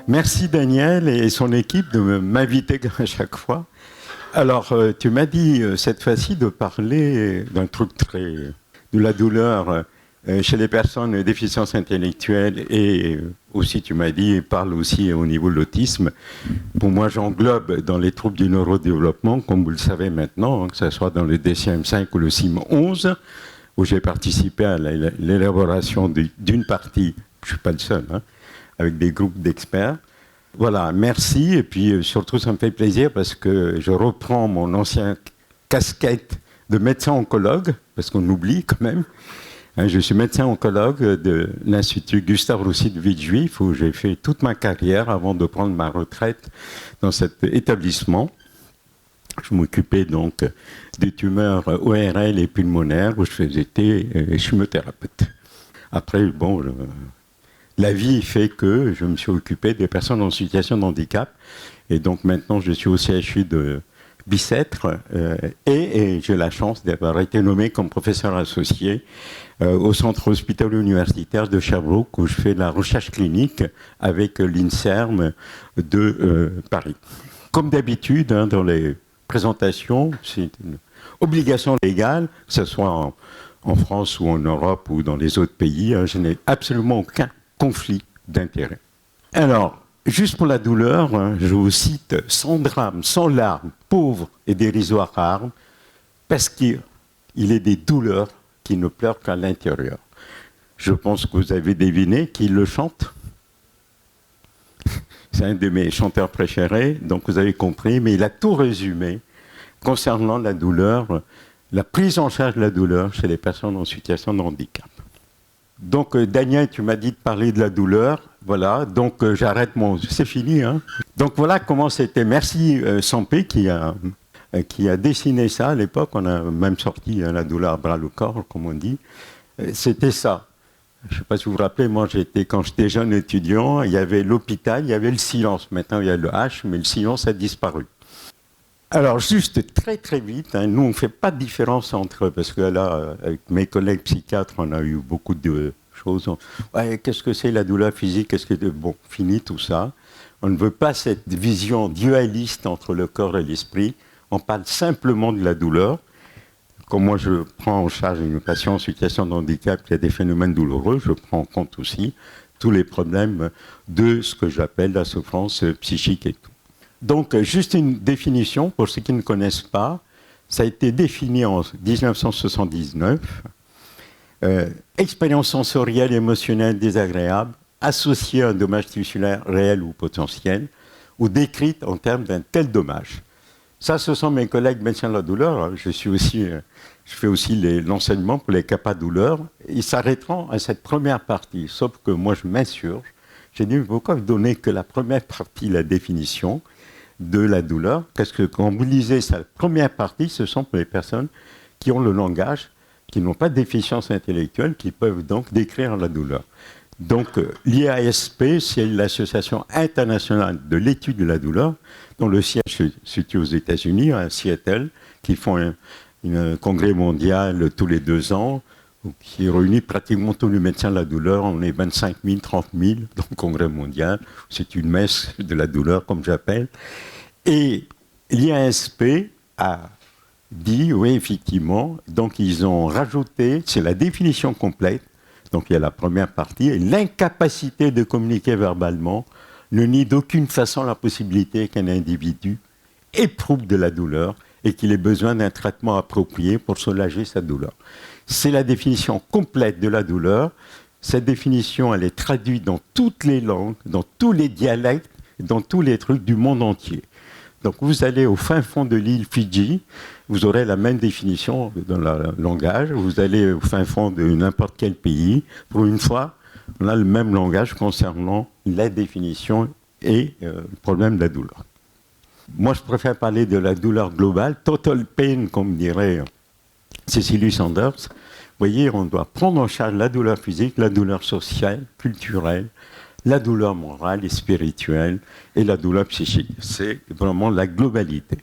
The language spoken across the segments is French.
Merci Daniel et son équipe de m'inviter à chaque fois. Alors, tu m'as dit cette fois-ci de parler d'un truc de la douleur chez les personnes déficience intellectuelle et aussi, tu m'as dit, parle aussi au niveau de l'autisme. Pour moi, j'englobe dans les troubles du neurodéveloppement, comme vous le savez maintenant, que ce soit dans le DCM5 ou le CIM11, où j'ai participé à l'élaboration d'une partie, je ne suis pas le seul, avec des groupes d'experts. Voilà, merci. Et puis surtout, ça me fait plaisir parce que je reprends mon ancienne casquette de médecin-oncologue, parce qu'on oublie quand même. Je suis médecin-oncologue de l'Institut Gustave Roussy de Villejuif, où j'ai fait toute ma carrière avant de prendre ma retraite dans cet établissement. Je m'occupais donc des tumeurs ORL et pulmonaires, où j'étais chimiothérapeute. Après, bon... La vie fait que je me suis occupé des personnes en situation de handicap. Et donc maintenant, je suis au CHU de Bicêtre et j'ai la chance d'avoir été nommé comme professeur associé au centre hospitalo-universitaire de Sherbrooke, où je fais de la recherche clinique avec l'INSERM de Paris. Comme d'habitude, dans les présentations, c'est une obligation légale, que ce soit en France ou en Europe ou dans les autres pays. Je n'ai absolument aucun conflit d'intérêt. Alors, juste pour la douleur, je vous cite « sans drame, sans larmes, pauvre et dérisoire arme, parce qu'il est des douleurs qui ne pleurent qu'à l'intérieur ». Je pense que vous avez deviné qui le chante. C'est un de mes chanteurs préférés, donc vous avez compris, mais il a tout résumé concernant la douleur, la prise en charge de la douleur chez les personnes en situation de handicap. Donc, Daniel, tu m'as dit de parler de la douleur. Voilà, donc j'arrête mon... C'est fini, hein. Donc voilà comment c'était. Merci Sampé qui a dessiné ça à l'époque. On a même sorti la douleur à bras le corps, comme on dit. C'était ça. Je ne sais pas si vous vous rappelez, moi, quand j'étais jeune étudiant, il y avait l'hôpital, il y avait le silence. Maintenant, il y a le H, mais le silence a disparu. Alors, juste très très vite, nous on ne fait pas de différence entre, parce que là, avec mes collègues psychiatres, on a eu beaucoup de choses. Ouais, qu'est-ce que c'est la douleur physique? Bon, fini tout ça. On ne veut pas cette vision dualiste entre le corps et l'esprit. On parle simplement de la douleur. Comme moi, je prends en charge une patiente en situation de handicap qui a des phénomènes douloureux, je prends en compte aussi tous les problèmes de ce que j'appelle la souffrance psychique et tout. Donc, juste une définition, pour ceux qui ne connaissent pas, ça a été défini en 1979. Expérience sensorielle et émotionnelle désagréable, associée à un dommage tissulaire réel ou potentiel, ou décrite en termes d'un tel dommage. Ça, ce sont mes collègues médecins de la douleur. Je fais aussi l'enseignement pour les CAPA douleur. Ils s'arrêteront à cette première partie, sauf que moi, je m'insurge. J'ai dit, pourquoi vous donnez que la première partie, la définition de la douleur, parce que quand vous lisez sa première partie, ce sont pour les personnes qui ont le langage, qui n'ont pas de déficience intellectuelle, qui peuvent donc décrire la douleur. Donc l'IASP, c'est l'Association internationale de l'étude de la douleur, dont le siège se situe aux États-Unis, à Seattle, qui font un congrès mondial tous les 2 ans, qui réunit pratiquement tous les médecins de la douleur. On est 25 000, 30 000 dans le congrès mondial. C'est une messe de la douleur, comme j'appelle. Et l'IASP a dit, oui, effectivement, donc ils ont rajouté, c'est la définition complète, donc il y a la première partie, et l'incapacité de communiquer verbalement ne nie d'aucune façon la possibilité qu'un individu éprouve de la douleur et qu'il ait besoin d'un traitement approprié pour soulager sa douleur. C'est la définition complète de la douleur. Cette définition, elle est traduite dans toutes les langues, dans tous les dialectes, dans tous les trucs du monde entier. Donc vous allez au fin fond de l'île Fidji, vous aurez la même définition dans le langage. Vous allez au fin fond de n'importe quel pays. Pour une fois, on a le même langage concernant la définition et le problème de la douleur. Moi, je préfère parler de la douleur globale, total pain, comme dirait Cecily Sanders. Vous voyez, on doit prendre en charge la douleur physique, la douleur sociale, culturelle, la douleur morale et spirituelle et la douleur psychique. C'est vraiment la globalité.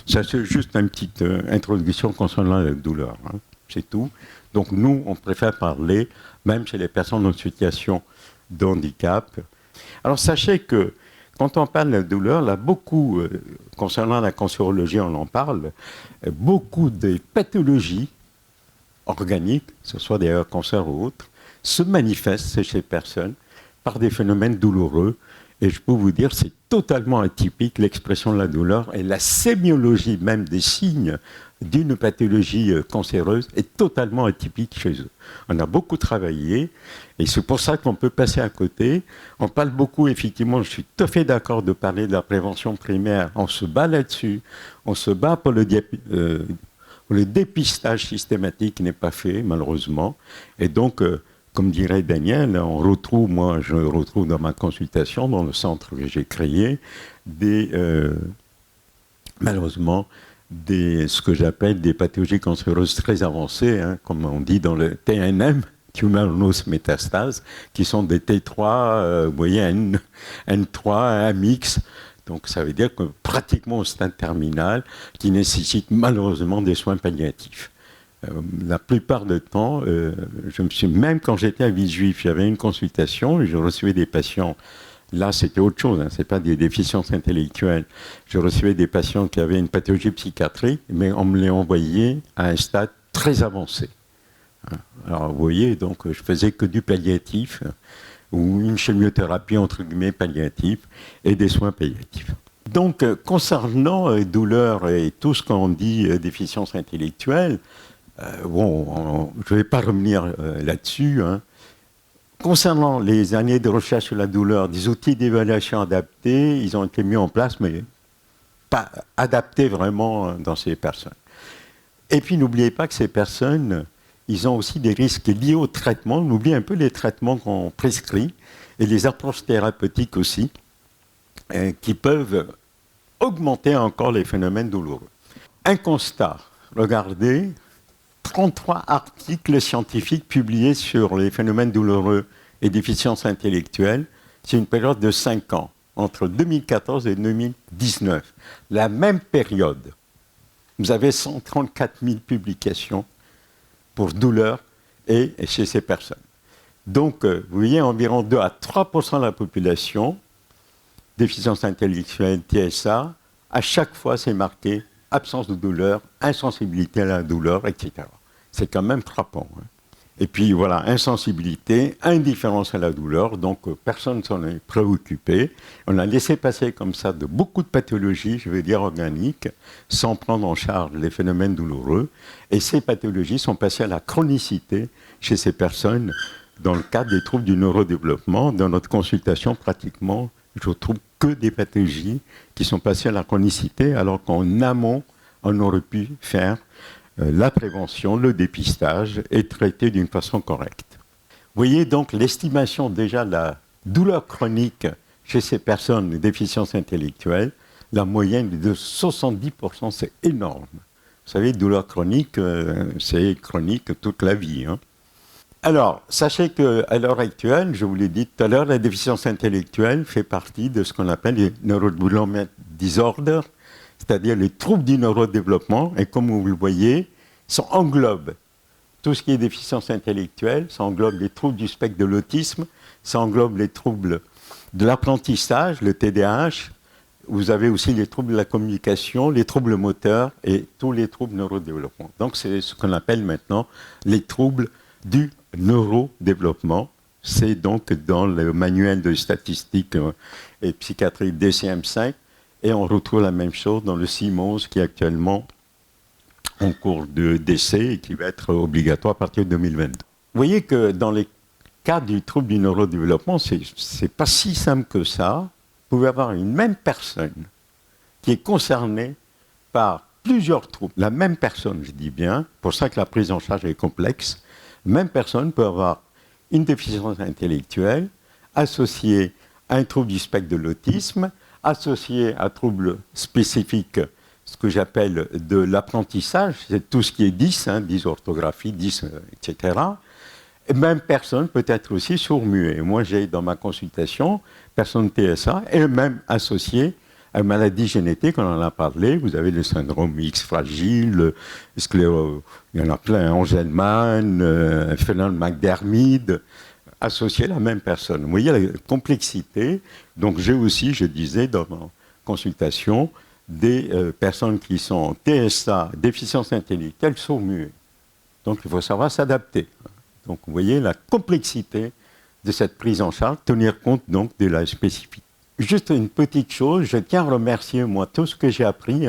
Ça, c'est juste une petite introduction concernant la douleur, hein. C'est tout. Donc nous, on préfère parler, même chez les personnes en situation de handicap. Alors sachez que quand on parle de la douleur, là, beaucoup, concernant la cancérologie, on en parle, beaucoup de pathologies organiques, que ce soit d'ailleurs cancer ou autres, se manifestent chez les personnes par des phénomènes douloureux. Et je peux vous dire, c'est totalement atypique, l'expression de la douleur et la sémiologie même des signes d'une pathologie cancéreuse est totalement atypique chez eux. On a beaucoup travaillé et c'est pour ça qu'on peut passer à côté. On parle beaucoup, effectivement, je suis tout à fait d'accord de parler de la prévention primaire. On se bat là-dessus. On se bat pour le dépistage systématique qui n'est pas fait, malheureusement. Et donc, comme dirait Daniel, je retrouve dans ma consultation, dans le centre que j'ai créé, malheureusement, ce que j'appelle des pathologies cancéreuses très avancées, hein, comme on dit dans le TNM, tumor métastase, qui sont des T3, vous voyez, N3, MX. Donc ça veut dire que pratiquement au stade terminal, qui nécessite malheureusement des soins palliatifs. La plupart du temps, même quand j'étais à Villejuif, j'avais une consultation et je recevais des patients. Là, c'était autre chose, hein, ce n'est pas des déficiences intellectuelles. Je recevais des patients qui avaient une pathologie psychiatrique, mais on me les envoyait à un stade très avancé. Alors, vous voyez, donc, je faisais que du palliatif, ou une chimiothérapie, entre guillemets, palliative, et des soins palliatifs. Donc, concernant douleur et tout ce qu'on dit déficience intellectuelle, je ne vais pas revenir là-dessus, hein. Concernant les années de recherche sur la douleur, des outils d'évaluation adaptés, ils ont été mis en place, mais pas adaptés vraiment dans ces personnes. Et puis, n'oubliez pas que ces personnes, ils ont aussi des risques liés au traitement. On oublie un peu les traitements qu'on prescrit et les approches thérapeutiques aussi, qui peuvent augmenter encore les phénomènes douloureux. Un constat, regardez, 33 articles scientifiques publiés sur les phénomènes douloureux et déficiences intellectuelles. C'est une période de 5 ans, entre 2014 et 2019. La même période, vous avez 134 000 publications pour douleur et chez ces personnes. Donc, vous voyez, environ 2 à 3% de la population, déficience intellectuelle, TSA, à chaque fois, c'est marqué absence de douleur, insensibilité à la douleur, etc. C'est quand même frappant, hein. Et puis voilà, insensibilité, indifférence à la douleur, donc personne ne s'en est préoccupé. On a laissé passer comme ça de beaucoup de pathologies, je vais dire organiques, sans prendre en charge les phénomènes douloureux. Et ces pathologies sont passées à la chronicité chez ces personnes dans le cadre des troubles du neurodéveloppement. Dans notre consultation, pratiquement, je trouve que des pathologies qui sont passées à la chronicité, alors qu'en amont, on aurait pu faire la prévention, le dépistage et traiter d'une façon correcte. Vous voyez donc l'estimation déjà de la douleur chronique chez ces personnes de déficience intellectuelle, la moyenne est de 70%, c'est énorme. Vous savez, douleur chronique, c'est chronique toute la vie, hein. Alors, sachez qu'à l'heure actuelle, je vous l'ai dit tout à l'heure, la déficience intellectuelle fait partie de ce qu'on appelle les neurodevelopmental disorders, c'est-à-dire les troubles du neurodéveloppement, et comme vous le voyez, ça englobe tout ce qui est déficience intellectuelle, ça englobe les troubles du spectre de l'autisme, ça englobe les troubles de l'apprentissage, le TDAH, vous avez aussi les troubles de la communication, les troubles moteurs et tous les troubles neurodéveloppement. Donc c'est ce qu'on appelle maintenant les troubles du neurodéveloppement. C'est donc dans le manuel de statistique et psychiatrie DCM5, et on retrouve la même chose dans le CIMOS qui est actuellement en cours de décès et qui va être obligatoire à partir de 2022. Vous voyez que dans les cas du trouble du neurodéveloppement, c'est pas si simple que ça. Vous pouvez avoir une même personne qui est concernée par plusieurs troubles. La même personne, je dis bien, pour ça que la prise en charge est complexe. La même personne peut avoir une déficience intellectuelle associée à un trouble du spectre de l'autisme, associée à un trouble spécifique, ce que j'appelle de l'apprentissage, c'est tout ce qui est 10, hein, 10 orthographies, 10, etc. Et même personne peut être aussi sourd-muet. Moi, j'ai dans ma consultation, personne TSA, et même associée Maladie génétique, on en a parlé, vous avez le syndrome X fragile, il y en a plein, Angelman, Phelan-McDermid, associés à la même personne. Vous voyez la complexité. Donc j'ai aussi, je disais dans ma consultation, des personnes qui sont TSA, déficience intellectuelle, sourds muets. Donc il faut savoir s'adapter. Donc vous voyez la complexité de cette prise en charge, tenir compte donc de la spécificité. Juste une petite chose, je tiens à remercier moi tout ce que j'ai appris.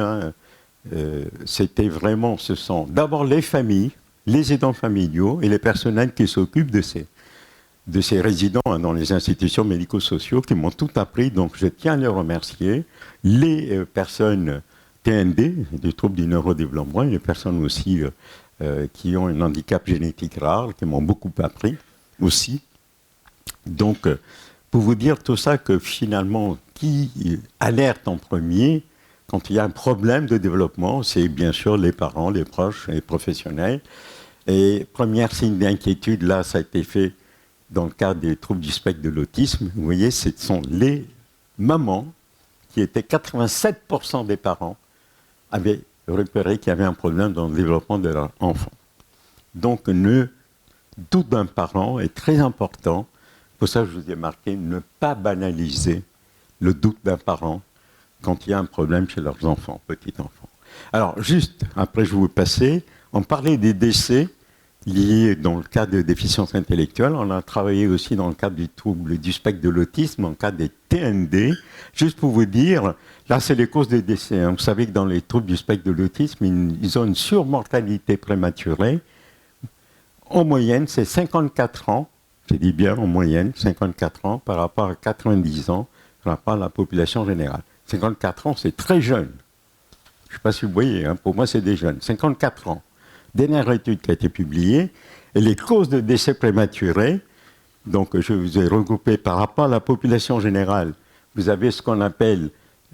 C'était vraiment, ce sont d'abord les familles, les aidants familiaux et les personnels qui s'occupent de ces résidents dans les institutions médico-sociaux qui m'ont tout appris. Donc je tiens à les remercier. Les personnes TND, des troubles du neurodéveloppement, et les personnes aussi qui ont un handicap génétique rare, qui m'ont beaucoup appris aussi. Donc, pour vous dire tout ça, que finalement, qui alerte en premier quand il y a un problème de développement, c'est bien sûr les parents, les proches, les professionnels. Et premier signe d'inquiétude, là, ça a été fait dans le cadre des troubles du spectre de l'autisme. Vous voyez, ce sont les mamans qui étaient 87% des parents avaient repéré qu'il y avait un problème dans le développement de leur enfant. Donc, le doute d'un parent est très important. Pour ça, je vous ai marqué, ne pas banaliser le doute d'un parent quand il y a un problème chez leurs enfants, petits-enfants. Alors, juste, après je vais vous passer, on parlait des décès liés dans le cas de déficience intellectuelle. On a travaillé aussi dans le cadre du trouble du spectre de l'autisme, en cas des TND. Juste pour vous dire, là, c'est les causes des décès. Vous savez que dans les troubles du spectre de l'autisme, ils ont une surmortalité prématurée. En moyenne, c'est 54 ans. Je dis bien en moyenne, 54 ans par rapport à 90 ans par rapport à la population générale. 54 ans, c'est très jeune. Je ne sais pas si vous voyez, pour moi, c'est des jeunes. 54 ans. Dernière étude qui a été publiée, et les causes de décès prématurés, donc je vous ai regroupé par rapport à la population générale. Vous avez ce qu'on appelle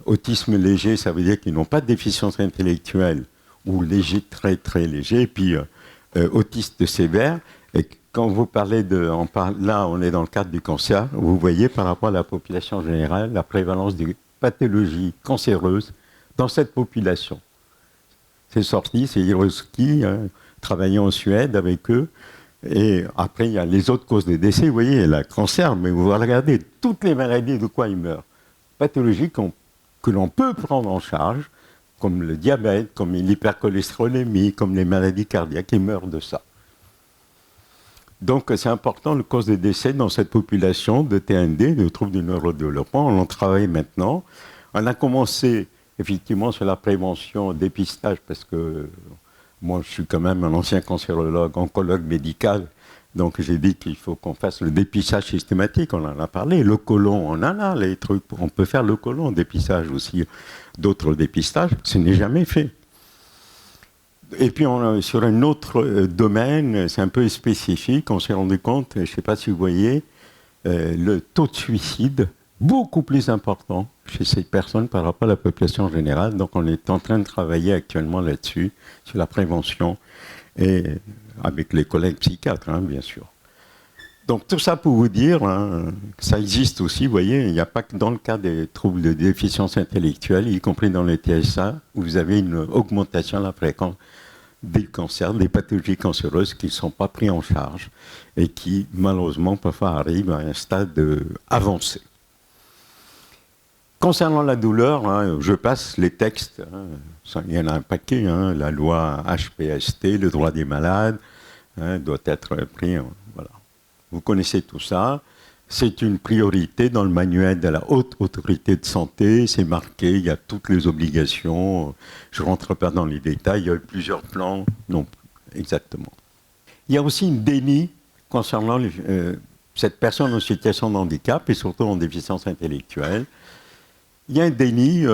autisme léger, ça veut dire qu'ils n'ont pas de déficience intellectuelle, ou léger, très très léger, et puis autiste sévère. Et quand vous parlez là, on est dans le cadre du cancer, vous voyez par rapport à la population générale, la prévalence des pathologies cancéreuses dans cette population. C'est sorti, c'est Hiroski, travaillant en Suède avec eux. Et après, il y a les autres causes de décès. Vous voyez, le cancer, mais vous regardez toutes les maladies de quoi ils meurent. Pathologies que l'on peut prendre en charge, comme le diabète, comme l'hypercholestérolémie, comme les maladies cardiaques, ils meurent de ça. Donc, c'est important, le cause de décès dans cette population de TND, de troubles du neurodéveloppement. On en travaille maintenant. On a commencé, effectivement, sur la prévention, dépistage, parce que moi, je suis quand même un ancien cancérologue, oncologue médical. Donc, j'ai dit qu'il faut qu'on fasse le dépistage systématique. On en a parlé. Le côlon, on en a les trucs. On peut faire le côlon, dépistage aussi. D'autres dépistages, ce n'est jamais fait. Et puis, sur un autre domaine, c'est un peu spécifique, on s'est rendu compte, je ne sais pas si vous voyez, le taux de suicide beaucoup plus important chez ces personnes par rapport à la population générale. Donc, on est en train de travailler actuellement là-dessus, sur la prévention, et avec les collègues psychiatres, bien sûr. Donc, tout ça pour vous dire, ça existe aussi, vous voyez, il n'y a pas que dans le cas des troubles de déficience intellectuelle, y compris dans les TSA, où vous avez une augmentation de la fréquence des cancers, des pathologies cancéreuses qui ne sont pas pris en charge et qui, malheureusement, parfois arrivent à un stade avancé. Concernant la douleur, je passe les textes, il y en a un paquet, la loi HPST, le droit des malades, doit être pris, voilà. Vous connaissez tout ça. C'est une priorité dans le manuel de la haute autorité de santé. C'est marqué, il y a toutes les obligations. Je ne rentre pas dans les détails, il y a plusieurs plans. Non, exactement. Il y a aussi une déni concernant cette personne en situation de handicap et surtout en déficience intellectuelle. Il y a un déni,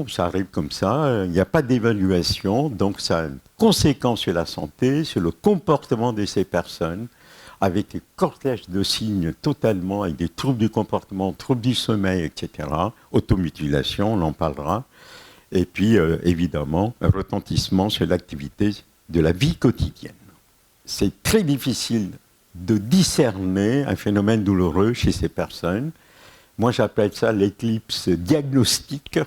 ça arrive comme ça, il n'y a pas d'évaluation, donc ça a une conséquence sur la santé, sur le comportement de ces personnes, avec un cortège de signes totalement, avec des troubles du comportement, troubles du sommeil, etc. Automutilation, on en parlera. Et puis, évidemment, un retentissement sur l'activité de la vie quotidienne. C'est très difficile de discerner un phénomène douloureux chez ces personnes. Moi, j'appelle ça l'éclipse diagnostique.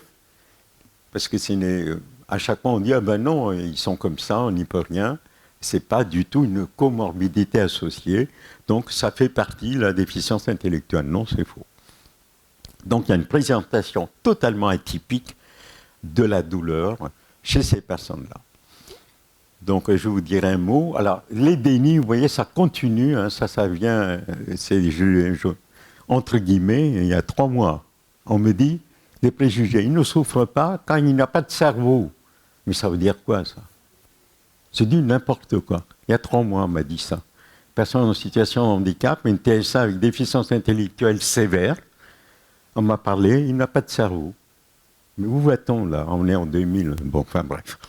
parce que à chaque fois on dit ah ben non, ils sont comme ça, on n'y peut rien. C'est pas du tout une comorbidité associée, donc ça fait partie de la déficience intellectuelle. Non, c'est faux. Donc il y a une présentation totalement atypique de la douleur chez ces personnes-là. Donc je vous dirai un mot. Alors les dénis, vous voyez, ça continue, hein, ça vient, entre guillemets, il y a 3 mois. On me dit, les préjugés, ils ne souffrent pas quand il n'y a pas de cerveau. Mais ça veut dire quoi, ça? C'est du n'importe quoi. Il y a 3 mois, on m'a dit ça. Personne en situation de handicap, une TSA avec déficience intellectuelle sévère. On m'a parlé, il n'a pas de cerveau. Mais où va-t-on, là? On est en 2000. Bon, enfin bref.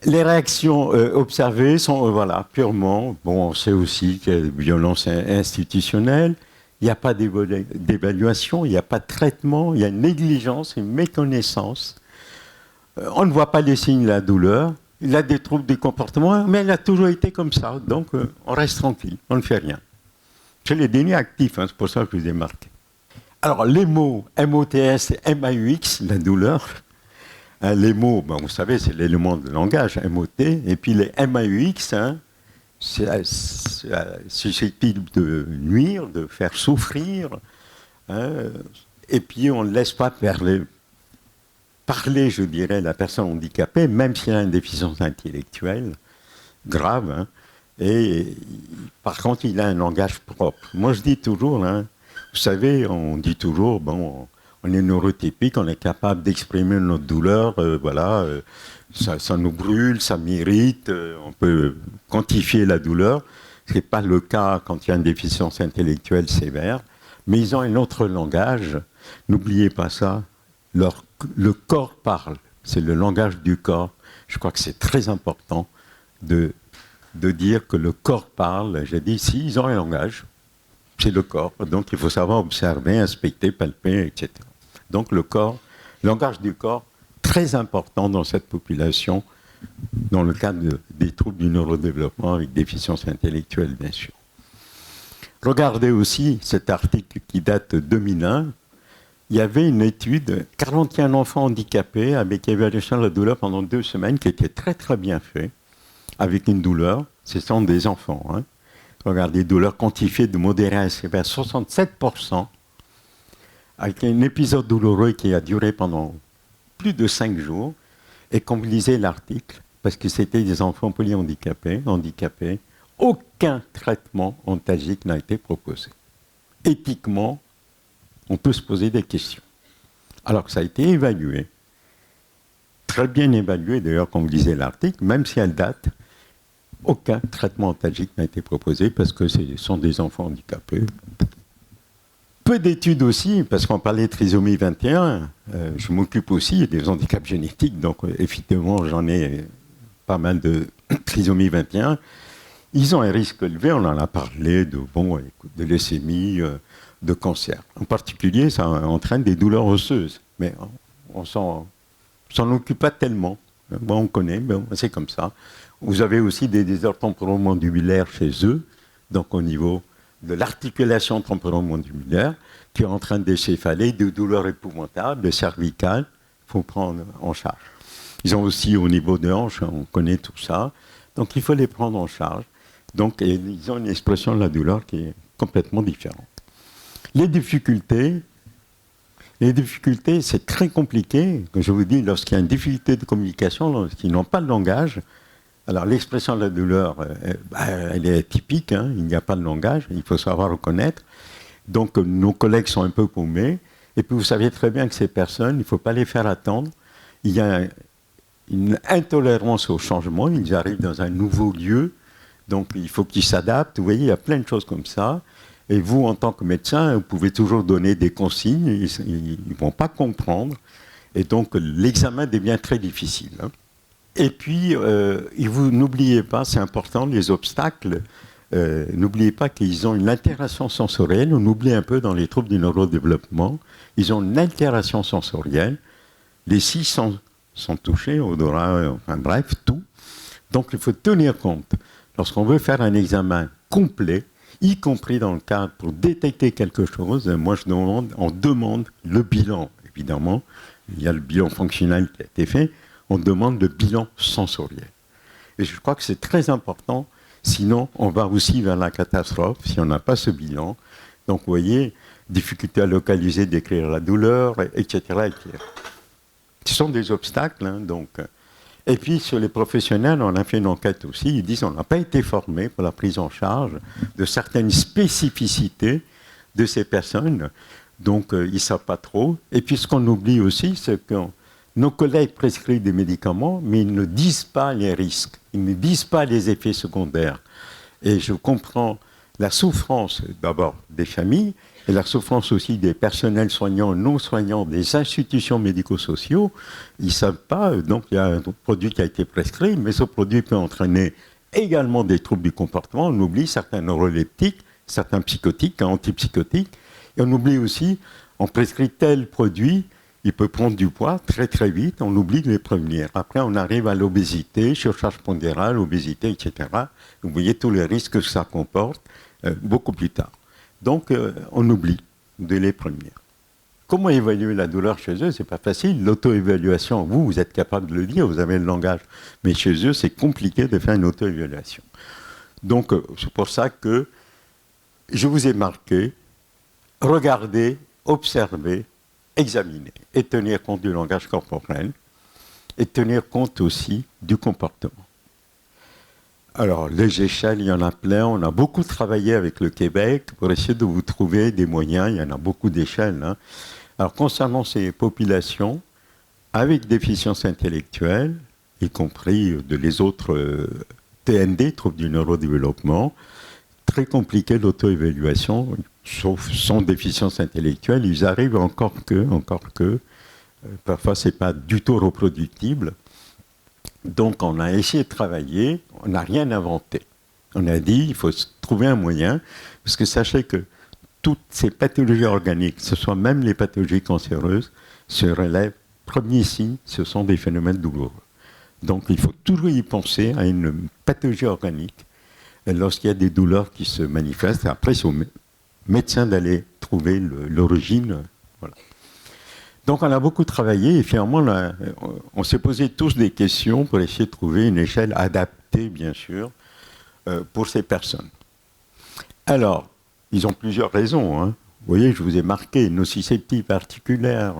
Les réactions observées sont, voilà, purement... Bon, on sait aussi qu'il y a des violences institutionnelles. Il n'y a pas d'évaluation, il n'y a pas de traitement, il y a une négligence, une méconnaissance. On ne voit pas les signes de la douleur. Il a des troubles du comportement, mais elle a toujours été comme ça. Donc, on reste tranquille, on ne fait rien. J'ai les dénis actifs, hein, c'est pour ça que je vous ai marqué. Alors, les mots MOTS et MAUX, la douleur, hein, les mots, ben, vous savez, c'est l'élément de langage, MOT, et puis les MAUX, hein, c'est susceptible de nuire, de faire souffrir, hein, et puis on ne laisse pas parler, je dirais, la personne handicapée, même s'il a une déficience intellectuelle grave, hein, et par contre, il a un langage propre. Moi, je dis toujours, hein, vous savez, on dit toujours, bon, on est neurotypique, on est capable d'exprimer notre douleur, voilà, ça nous brûle, ça m'irrite, on peut quantifier la douleur. Ce n'est pas le cas quand il y a une déficience intellectuelle sévère, mais ils ont un autre langage. N'oubliez pas ça, le corps parle, c'est le langage du corps. Je crois que c'est très important de dire que le corps parle. J'ai dit, si, ils ont un langage, c'est le corps, donc il faut savoir observer, inspecter, palper, etc. Donc le langage du corps, très important dans cette population, dans le cadre des troubles du neurodéveloppement avec déficience intellectuelle, bien sûr. Regardez aussi cet article qui date de 2001. Il y avait une étude, 41 enfants handicapés avec évaluation de la douleur pendant 2 semaines, qui était très très bien fait, avec une douleur, ce sont des enfants. Hein. Regardez, douleur quantifiée de modérée à sévère, 67%, avec un épisode douloureux qui a duré pendant plus de 5 jours, et quand vous lisez l'article, parce que c'était des enfants polyhandicapés, aucun traitement antalgique n'a été proposé. Éthiquement, on peut se poser des questions. Alors que ça a été évalué, très bien évalué d'ailleurs quand vous lisez l'article, même si elle date, aucun traitement antalgique n'a été proposé parce que ce sont des enfants handicapés. Peu d'études aussi, parce qu'on parlait de trisomie 21, je m'occupe aussi des handicaps génétiques, donc effectivement j'en ai pas mal de trisomie 21. Ils ont un risque élevé, on en a parlé, de leucémie, de cancer. En particulier, ça entraîne des douleurs osseuses, mais on s'en occupe pas tellement. Bon, on connaît, mais c'est comme ça. Vous avez aussi des désordres temporomandibulaires chez eux, donc au niveau de l'articulation temporomandibulaire, qui entraîne des céphalées, des douleurs épouvantables, des cervicales, il faut prendre en charge. Ils ont aussi au niveau des hanches, on connaît tout ça, donc il faut les prendre en charge. Donc ils ont une expression de la douleur qui est complètement différente. Les difficultés, c'est très compliqué. Comme je vous dis, lorsqu'il y a une difficulté de communication, lorsqu'ils n'ont pas de langage, alors l'expression de la douleur, elle est typique, hein, il n'y a pas de langage, il faut savoir reconnaître. Donc nos collègues sont un peu paumés. Et puis vous savez très bien que ces personnes, il ne faut pas les faire attendre. Il y a une intolérance au changement, ils arrivent dans un nouveau lieu, donc il faut qu'ils s'adaptent. Vous voyez, il y a plein de choses comme ça. Et vous, en tant que médecin, vous pouvez toujours donner des consignes, ils ne vont pas comprendre. Et donc, l'examen devient très difficile. Hein. Et puis, vous n'oubliez pas, c'est important, les obstacles, n'oubliez pas qu'ils ont une altération sensorielle. On oublie un peu dans les troubles du neurodéveloppement. Ils ont une altération sensorielle. Les 6 sont touchés, odorat, enfin bref, tout. Donc, il faut tenir compte. Lorsqu'on veut faire un examen complet, y compris dans le cadre pour détecter quelque chose, moi on demande le bilan, évidemment, il y a le bilan fonctionnel qui a été fait, on demande le bilan sensoriel. Et je crois que c'est très important, sinon on va aussi vers la catastrophe si on n'a pas ce bilan. Donc vous voyez, difficulté à localiser, décrire la douleur, etc. etc. Ce sont des obstacles. Hein, donc. Et puis sur les professionnels, on a fait une enquête aussi, ils disent qu'on n'a pas été formé pour la prise en charge de certaines spécificités de ces personnes. Donc ils ne savent pas trop. Et puis ce qu'on oublie aussi, c'est que nos collègues prescrivent des médicaments, mais ils ne disent pas les risques, ils ne disent pas les effets secondaires. Et je comprends la souffrance d'abord des familles et la souffrance aussi des personnels soignants, non soignants, des institutions médico-sociaux. Ils ne savent pas, donc il y a un produit qui a été prescrit, mais ce produit peut entraîner également des troubles du comportement. On oublie certains neuroleptiques, certains psychotiques, antipsychotiques, et on oublie aussi, on prescrit tel produit, il peut prendre du poids très très vite, on oublie de les prévenir. Après, on arrive à l'obésité, surcharge pondérale, obésité, etc. Vous voyez tous les risques que ça comporte beaucoup plus tard. Donc, on oublie de les prévenir. Comment évaluer la douleur chez eux? C'est pas facile. L'auto-évaluation, vous êtes capable de le dire, vous avez le langage. Mais chez eux, c'est compliqué de faire une auto-évaluation. Donc, c'est pour ça que je vous ai marqué, regardez, observez, examiner et tenir compte du langage corporel et tenir compte aussi du comportement. Alors, les échelles, il y en a plein. On a beaucoup travaillé avec le Québec pour essayer de vous trouver des moyens. Il y en a beaucoup d'échelles. Hein. Alors, concernant ces populations avec déficience intellectuelle, y compris les autres TND, troubles du neurodéveloppement, très compliqué l'auto-évaluation, sauf sans déficience intellectuelle. Ils arrivent encore que, parfois ce n'est pas du tout reproductible. Donc on a essayé de travailler, on n'a rien inventé. On a dit il faut trouver un moyen, parce que sachez que toutes ces pathologies organiques, ce soit même les pathologies cancéreuses, se relèvent, premier signe, ce sont des phénomènes douloureux. Donc il faut toujours y penser à une pathologie organique lorsqu'il y a des douleurs qui se manifestent. Après, c'est au médecin d'aller trouver l'origine. Voilà. Donc on a beaucoup travaillé et finalement on s'est posé tous des questions pour essayer de trouver une échelle adaptée, bien sûr, pour ces personnes. Alors, ils ont plusieurs raisons. Hein. Vous voyez, je vous ai marqué nociceptive articulaire,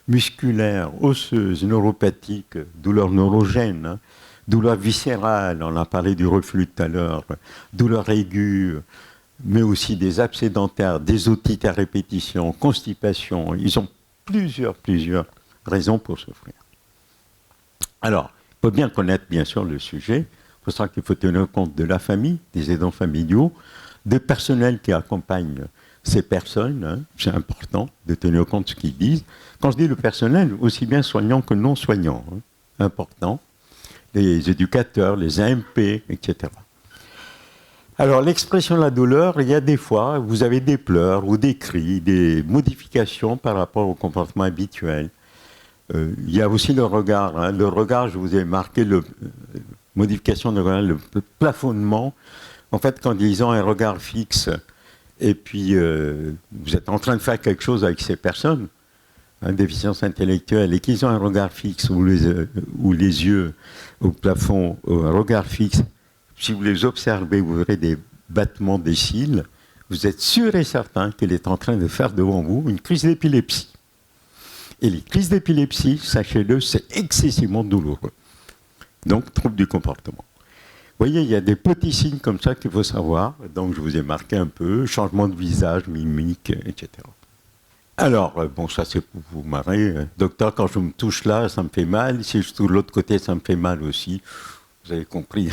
musculaire, osseuse, neuropathique, douleur neurogène, hein, douleur viscérale, on a parlé du reflux tout à l'heure, douleur aiguë, mais aussi des abcès dentaires, des otites à répétition, constipation. Ils ont plusieurs raisons pour souffrir. Alors, il faut bien connaître, bien sûr, le sujet. C'est pour ça qu'il faut tenir compte de la famille, des aidants familiaux, des personnels qui accompagnent ces personnes. Hein, c'est important de tenir compte de ce qu'ils disent. Quand je dis le personnel, aussi bien soignant que non soignant, hein, important. Les éducateurs, les AMP, etc. Alors, l'expression de la douleur, il y a des fois, vous avez des pleurs ou des cris, des modifications par rapport au comportement habituel. Il y a aussi le regard. Hein. Le regard, je vous ai marqué modification de regard, le plafonnement. En fait, quand ils ont un regard fixe, et puis vous êtes en train de faire quelque chose avec ces personnes, hein, déficience intellectuelle, et qu'ils ont un regard fixe, ou les yeux au plafond, un regard fixe, si vous les observez, vous verrez des battements des cils, vous êtes sûr et certain qu'il est en train de faire devant vous une crise d'épilepsie. Et les crises d'épilepsie, sachez-le, c'est excessivement douloureux. Donc, trouble du comportement. Vous voyez, il y a des petits signes comme ça qu'il faut savoir. Donc, je vous ai marqué un peu, changement de visage, mimique, etc. Alors, bon, ça c'est pour vous marrer. Docteur, quand je me touche là, ça me fait mal. Si je touche de l'autre côté, ça me fait mal aussi. Vous avez compris.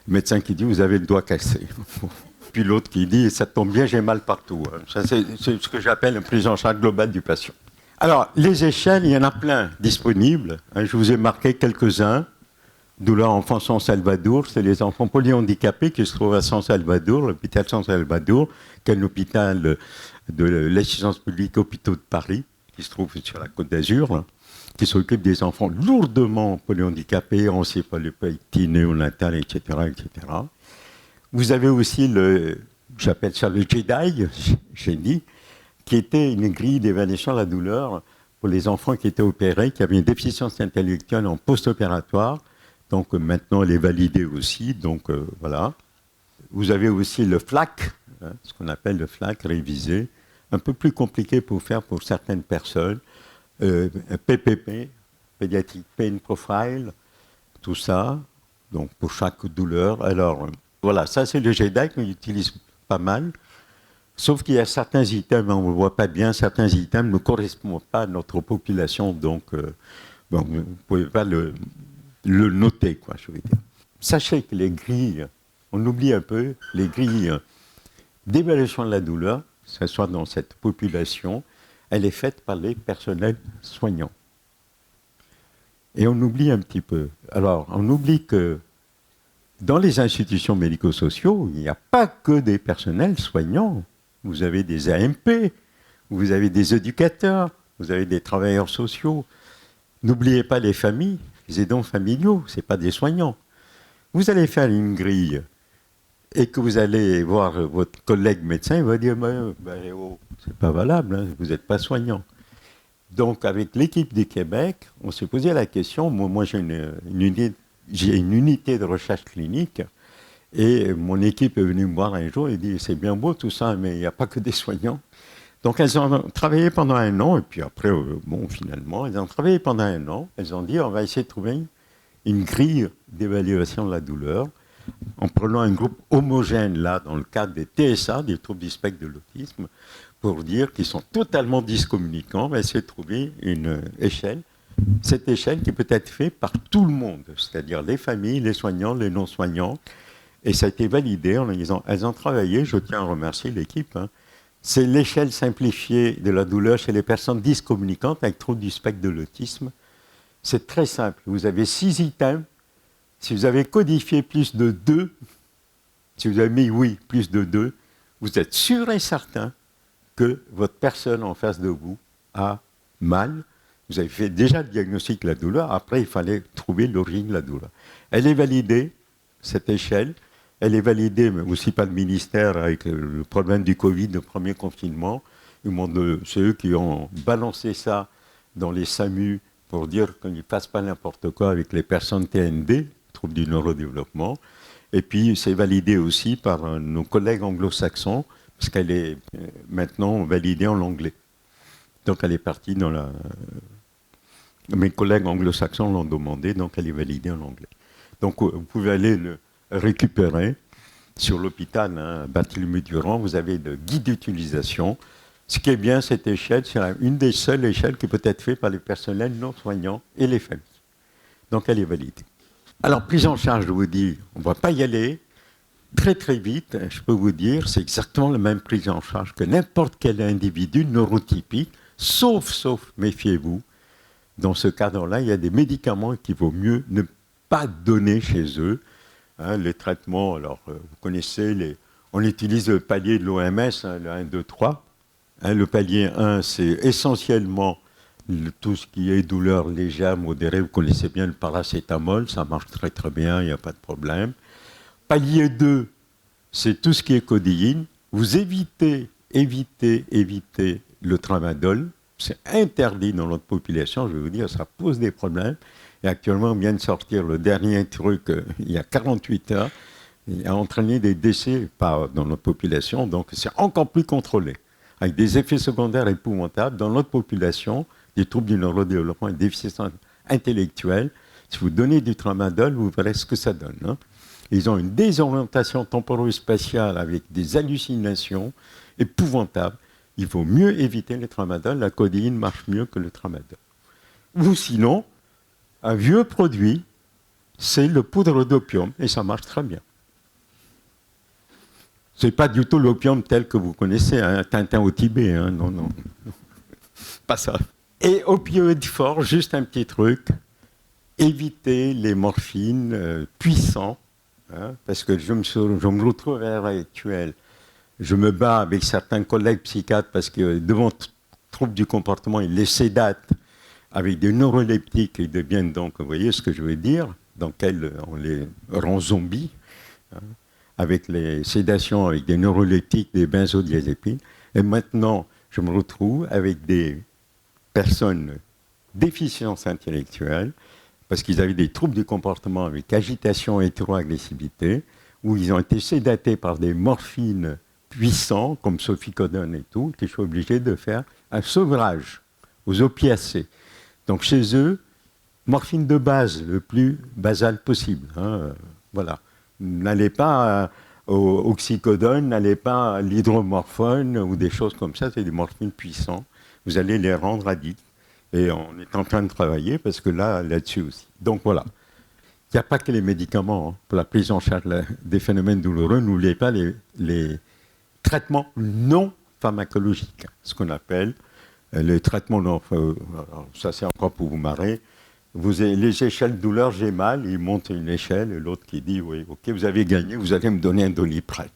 Le médecin qui dit, vous avez le doigt cassé. Puis l'autre qui dit, ça tombe bien, j'ai mal partout. Ça, c'est ce que j'appelle une prise en charge globale du patient. Alors, les échelles, il y en a plein disponibles. Je vous ai marqué quelques-uns. Douleur enfant San Salvador, c'est les enfants polyhandicapés qui se trouvent à San Salvador, l'hôpital San Salvador, qui est un hôpital de l'assistance publique Hôpitaux de Paris, qui se trouve sur la Côte d'Azur, hein, qui s'occupe des enfants lourdement polyhandicapés, encéphalopatie néonatale, etc., etc. Vous avez aussi j'appelle ça le JEDI, qui était une grille d'évaluation de la douleur pour les enfants qui étaient opérés, qui avaient une déficience intellectuelle en post-opératoire. Donc maintenant, elle est validée aussi. Donc voilà. Vous avez aussi le FLAC, hein, ce qu'on appelle le FLAC révisé, un peu plus compliqué pour faire pour certaines personnes. PPP, Pediatric Pain Profile, tout ça, donc pour chaque douleur. Alors voilà, ça c'est le GEDAC qu'on utilise pas mal. Sauf qu'il y a certains items, on ne le voit pas bien, certains items ne correspondent pas à notre population, donc bon, vous ne pouvez pas le noter, quoi, je veux dire. Sachez que les grilles, on oublie un peu, les grilles d'évaluation de la douleur, que ce soit dans cette population, elle est faite par les personnels soignants. Et on oublie un petit peu. Alors, on oublie que dans les institutions médico-sociaux, il n'y a pas que des personnels soignants. Vous avez des AMP, vous avez des éducateurs, vous avez des travailleurs sociaux. N'oubliez pas les familles, les aidants familiaux, ce n'est pas des soignants. Vous allez faire une grille et que vous allez voir votre collègue médecin, il va dire c'est pas valable, hein, vous n'êtes pas soignant. Donc, avec l'équipe du Québec, on s'est posé la question. Moi j'ai une unité de recherche clinique. Et mon équipe est venue me voir un jour et dit c'est bien beau tout ça, mais il n'y a pas que des soignants. Donc elles ont travaillé pendant un an, et puis après, finalement, elles ont travaillé pendant un an. Elles ont dit on va essayer de trouver une grille d'évaluation de la douleur en prenant un groupe homogène, là, dans le cadre des TSA, des troubles du spectre de l'autisme, pour dire qu'ils sont totalement discommunicants. On va essayer de trouver une échelle. Cette échelle qui peut être faite par tout le monde, c'est-à-dire les familles, les soignants, les non-soignants. Et ça a été validé en disant, elles ont travaillé, je tiens à remercier l'équipe, hein. C'est l'échelle simplifiée de la douleur chez les personnes dyscommunicantes avec trouble du spectre de l'autisme. C'est très simple. Vous avez 6 items. Si vous avez codifié plus de 2, si vous avez mis oui, plus de 2, vous êtes sûr et certain que votre personne en face de vous a mal. Vous avez fait déjà le diagnostic de la douleur. Après, il fallait trouver l'origine de la douleur. Elle est validée, cette échelle. Elle est validée, mais aussi par le ministère avec le problème du Covid, le premier confinement. C'est eux qui ont balancé ça dans les SAMU pour dire qu'ils ne fassent pas n'importe quoi avec les personnes TND, troubles du neurodéveloppement. Et puis, c'est validé aussi par nos collègues anglo-saxons, parce qu'elle est maintenant validée en anglais. Donc, elle est partie dans la... Mes collègues anglo-saxons l'ont demandé, donc elle est validée en anglais. Donc, vous pouvez aller le récupérer sur l'hôpital, hein, Barthélemy-Durand, vous avez le guide d'utilisation. Ce qui est bien, cette échelle, c'est une des seules échelles qui peut être faite par les personnels non soignants et les familles. Donc, elle est validée. Alors, prise en charge, je vous dis, on ne va pas y aller très très vite. Je peux vous dire, c'est exactement la même prise en charge que n'importe quel individu neurotypique, sauf, méfiez-vous, dans ce cadre-là, il y a des médicaments qu'il vaut mieux ne pas donner chez eux. Hein, les traitements, alors vous connaissez, on utilise le palier de l'OMS, hein, le 1, 2, 3. Hein, le palier 1, c'est essentiellement tout ce qui est douleur légère, modérée. Vous connaissez bien le paracétamol, ça marche très très bien, il n'y a pas de problème. Palier 2, c'est tout ce qui est codéine. Vous évitez le tramadol. C'est interdit dans notre population, je vais vous dire, ça pose des problèmes. Et actuellement, on vient de sortir le dernier truc, il y a 48 heures, il a entraîné des décès dans notre population, donc c'est encore plus contrôlé, avec des effets secondaires épouvantables dans notre population, des troubles du neurodéveloppement et des déficiences intellectuelles. Si vous donnez du tramadol, vous verrez ce que ça donne. Hein. Ils ont une désorientation temporo-spatiale avec des hallucinations épouvantables. Il faut mieux éviter le tramadol, la codéine marche mieux que le tramadol. Ou sinon, un vieux produit, c'est le poudre d'opium, et ça marche très bien. Ce n'est pas du tout l'opium tel que vous connaissez, hein, Tintin au Tibet, hein, non, pas ça. Et opioïdes forts, juste un petit truc, évitez les morphines puissants, hein, parce que je me retrouve à l'heure actuelle, je me bats avec certains collègues psychiatres, parce que devant troubles du comportement, ils les sédatent, avec des neuroleptiques, ils deviennent donc, vous voyez ce que je veux dire, dans lesquels on les rend zombies, hein, avec les sédations, avec des neuroleptiques, des benzodiazépines. Et maintenant, je me retrouve avec des personnes déficience intellectuelle, parce qu'ils avaient des troubles du comportement avec agitation et hétéroagressivité, où ils ont été sédatés par des morphines puissants, comme sophikodone et tout, qu'ils sont obligés de faire un sevrage aux opiacés. Donc chez eux, morphine de base, le plus basal possible. Hein, voilà. N'allez pas au oxycodone, n'allez pas à l'hydromorphone ou des choses comme ça, c'est des morphines puissants. Vous allez les rendre addicts. Et on est en train de travailler parce que là-dessus aussi. Donc voilà. Il n'y a pas que les médicaments hein, pour la prise en charge des phénomènes douloureux. N'oubliez pas les traitements non pharmacologiques, ce qu'on appelle les traitements non. Ça, c'est encore pour vous marrer. Les échelles de douleur, j'ai mal, il monte une échelle, et l'autre qui dit oui, ok, vous avez gagné, vous allez me donner un Doliprane.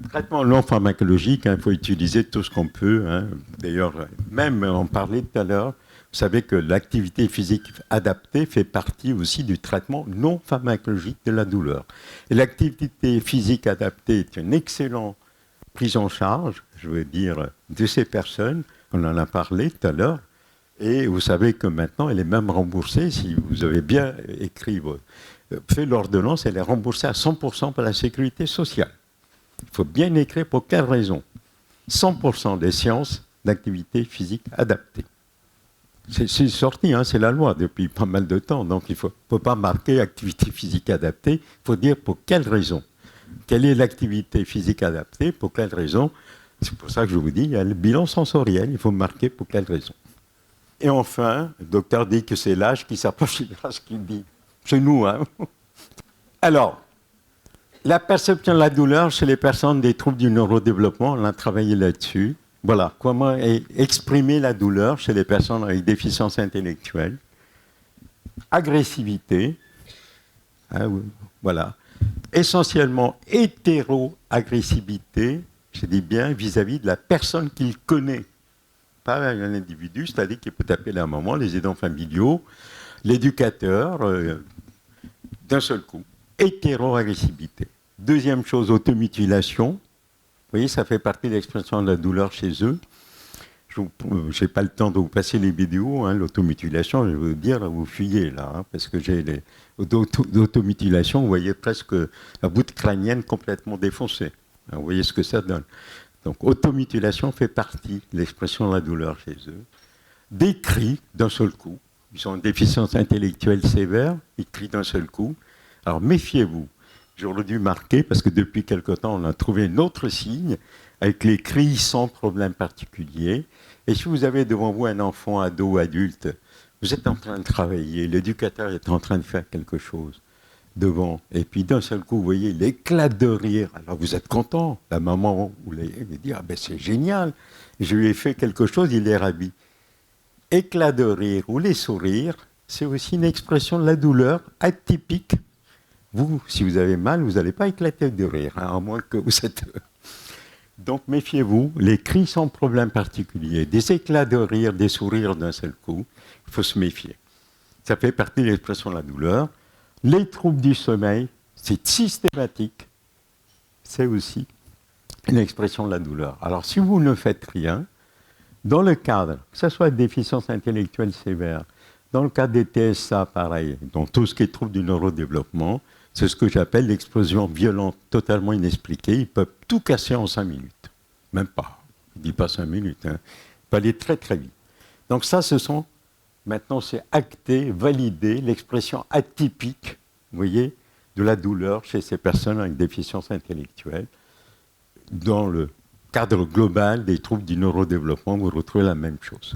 Traitement non pharmacologique, il faut utiliser tout ce qu'on peut. Hein. D'ailleurs, même on parlait tout à l'heure, vous savez que l'activité physique adaptée fait partie aussi du traitement non pharmacologique de la douleur. Et l'activité physique adaptée est une excellente prise en charge, je veux dire, de ces personnes. On en a parlé tout à l'heure. Et vous savez que maintenant, elle est même remboursée, si vous avez bien fait l'ordonnance, elle est remboursée à 100% par la sécurité sociale. Il faut bien écrire pour quelle raison. 100% des séances d'activité physique adaptée. C'est sorti, hein, c'est la loi depuis pas mal de temps. Donc il ne faut pas marquer activité physique adaptée, il faut dire pour quelle raison. Quelle est l'activité physique adaptée, pour quelle raison. C'est pour ça que je vous dis, il y a le bilan sensoriel, il faut marquer pour quelle raison. Et enfin, le docteur dit que c'est l'âge qui s'approche de l'âge qu'il dit. C'est nous, hein. Alors, la perception de la douleur chez les personnes des troubles du neurodéveloppement, on a travaillé là-dessus. Voilà, comment exprimer la douleur chez les personnes avec déficience intellectuelle. Agressivité, hein, voilà. Essentiellement hétéro-agressivité, je dis bien, vis-à-vis de la personne qu'il connaît. Pas un individu, c'est-à-dire qu'il peut taper la maman, les aidants familiaux, l'éducateur, d'un seul coup. Hétéro-agressivité. Deuxième chose, automutilation. Vous voyez, ça fait partie de l'expression de la douleur chez eux. Je n'ai pas le temps de vous passer les vidéos. Hein, l'automutilation, je veux dire, vous fuyez là, hein, parce que j'ai l'automutilation, vous voyez presque la voûte crânienne complètement défoncée. Hein, vous voyez ce que ça donne. Donc, automutilation fait partie de l'expression de la douleur chez eux. Des cris d'un seul coup. Ils ont une déficience intellectuelle sévère, ils crient d'un seul coup. Alors, méfiez-vous. J'aurais dû marquer, parce que depuis quelque temps, on a trouvé un autre signe, avec les cris sans problème particulier. Et si vous avez devant vous un enfant, ado, adulte, vous êtes en train de travailler, l'éducateur est en train de faire quelque chose devant, et puis d'un seul coup, vous voyez l'éclat de rire. Alors vous êtes content, la maman vous dit, ah ben c'est génial, je lui ai fait quelque chose, il est ravi. Éclat de rire ou les sourires, c'est aussi une expression de la douleur atypique. Vous, si vous avez mal, vous n'allez pas éclater de rire, hein, à moins que vous êtes... Donc méfiez-vous, les cris sans problème particulier, des éclats de rire, des sourires d'un seul coup, il faut se méfier. Ça fait partie de l'expression de la douleur. Les troubles du sommeil, c'est systématique, c'est aussi une expression de la douleur. Alors si vous ne faites rien, dans le cadre, que ce soit de déficience intellectuelle sévère, dans le cadre des TSA, pareil, dans tout ce qui est troubles du neurodéveloppement, c'est ce que j'appelle l'explosion violente, totalement inexpliquée. Ils peuvent tout casser en 5 minutes. Même pas. Je ne dis pas 5 minutes. Hein. Il peut aller très très vite. Donc ça, maintenant c'est acté, validé, l'expression atypique, vous voyez, de la douleur chez ces personnes avec déficience intellectuelle. Dans le cadre global des troubles du neurodéveloppement, vous retrouvez la même chose.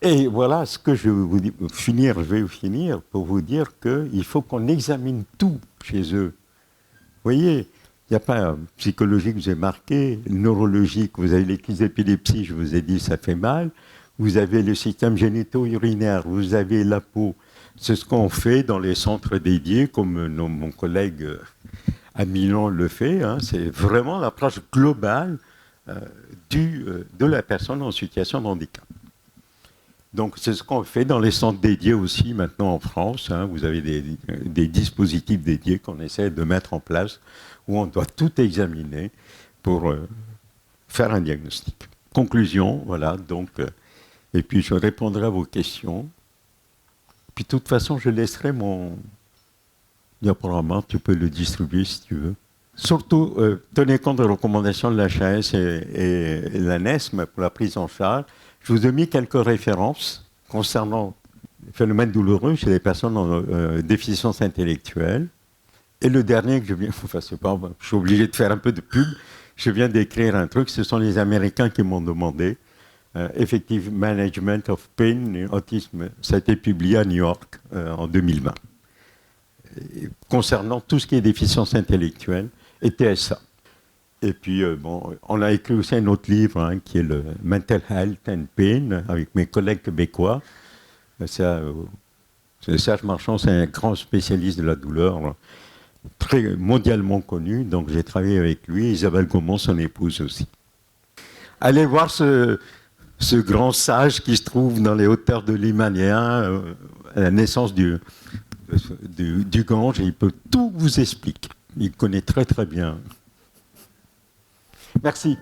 Et voilà ce que je vais finir pour vous dire qu'il faut qu'on examine tout chez eux. Vous voyez, il n'y a pas un psychologique, vous avez marqué, neurologique, vous avez les crises d'épilepsie, je vous ai dit, ça fait mal. Vous avez le système génito-urinaire, vous avez la peau. C'est ce qu'on fait dans les centres dédiés, comme mon collègue à Milan le fait. Hein. C'est vraiment l'approche globale de la personne en situation de handicap. Donc c'est ce qu'on fait dans les centres dédiés aussi maintenant en France. Hein. Vous avez des dispositifs dédiés qu'on essaie de mettre en place où on doit tout examiner pour faire un diagnostic. Conclusion, voilà, donc Et puis je répondrai à vos questions. Puis de toute façon, je laisserai mon diaporama, tu peux le distribuer si tu veux. Surtout, tenez compte des recommandations de l'HAS et l'ANESM pour la prise en charge. Je vous ai mis quelques références concernant les phénomènes douloureux chez les personnes en déficience intellectuelle. Et le dernier que je viens, enfin, c'est pas, je suis obligé de faire un peu de pub, je viens d'écrire un truc, ce sont les Américains qui m'ont demandé, Effective Management of Pain et Autism, ça a été publié à New York en 2020, et concernant tout ce qui est déficience intellectuelle et TSA. Et puis, bon, on a écrit aussi un autre livre hein, qui est le Mental Health and Pain, avec mes collègues québécois. Serge Marchand, c'est un grand spécialiste de la douleur, très mondialement connu, donc j'ai travaillé avec lui, Isabelle Gaumont, son épouse aussi. Allez voir ce grand sage qui se trouve dans les hauteurs de l'Himalaya, à la naissance du Gange, et il peut tout vous expliquer. Il connaît très très bien. Merci.